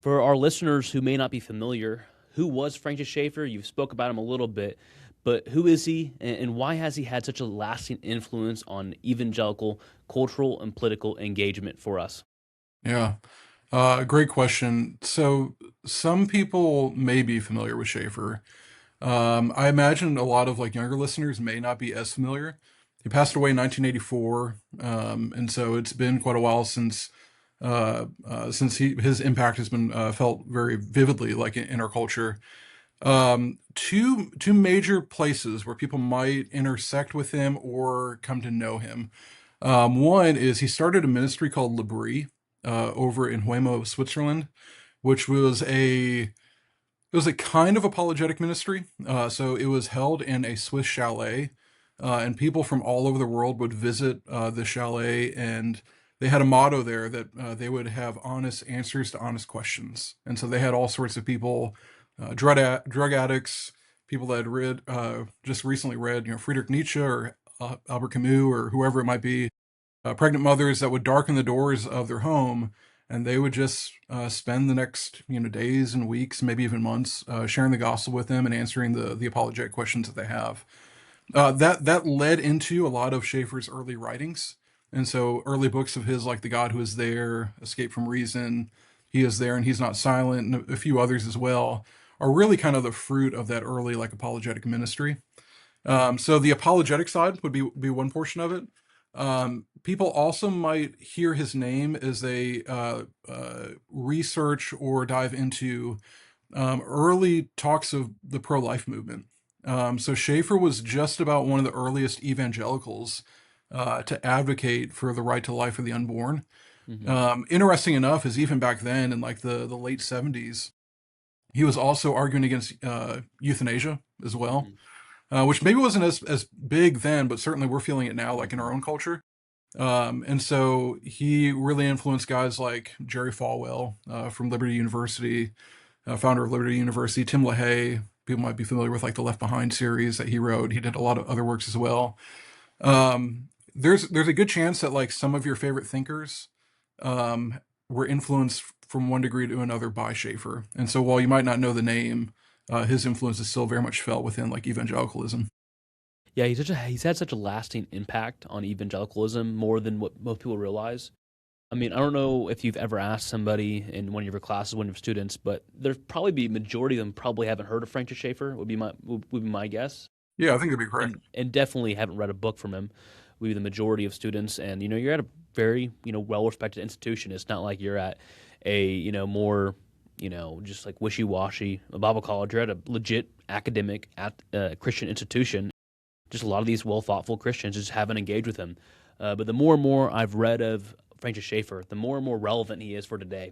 For our listeners who may not be familiar, who was Francis Schaeffer? You've spoke about him a little bit, but who is he, and why has he had such a lasting influence on evangelical cultural and political engagement for us? Yeah, great question. So some people may be familiar with Schaefer. I imagine a lot of like younger listeners may not be as familiar. He passed away in 1984, and so it's been quite a while since his impact has been felt very vividly, like in our culture. Two major places where people might intersect with him or come to know him. One is he started a ministry called L'Abri over in Huemo, Switzerland, which was a kind of apologetic ministry. So it was held in a Swiss chalet, and people from all over the world would visit the chalet, and they had a motto there that they would have honest answers to honest questions. And so they had all sorts of people, drug addicts, people that had just recently read, Friedrich Nietzsche or Albert Camus or whoever it might be, pregnant mothers that would darken the doors of their home, and they would just spend the next days and weeks, maybe even months, sharing the gospel with them and answering the apologetic questions that they have. That led into a lot of Schaeffer's early writings, and so early books of his like The God Who Is There, Escape from Reason, He Is There and He's Not Silent, and a few others as well, are really kind of the fruit of that early like apologetic ministry. So the apologetic side would be one portion of it. People also might hear his name as they research or dive into early talks of the pro-life movement. So Schaeffer was just about one of the earliest evangelicals to advocate for the right to life of the unborn. Hmm. Interesting enough is even back then in like the late 70s, he was also arguing against euthanasia as well, Hmm. which maybe wasn't as big then, but certainly we're feeling it now, like in our own culture. And so he really influenced guys like Jerry Falwell from Liberty University, founder of Liberty University, Tim LaHaye. People might be familiar with like the Left Behind series that he wrote. He did a lot of other works as well. There's a good chance that like some of your favorite thinkers were influenced from one degree to another by Schaeffer. And so while you might not know the name, his influence is still very much felt within like evangelicalism. Yeah, he's had such a lasting impact on evangelicalism more than what most people realize. I mean, I don't know if you've ever asked somebody in one of your classes, one of your students, but there's probably be majority of them probably haven't heard of Francis Schaeffer. Would be my guess, Yeah, I think that'd be correct. and definitely haven't read a book from him. Would be the majority of students, and you're at a very well respected institution. It's not like you're at a more just like wishy washy Bible college. You're at a legit academic at Christian institution. Just a lot of these well thoughtful Christians just haven't engaged with him. But the more and more I've read of Francis Schaeffer, the more and more relevant he is for today.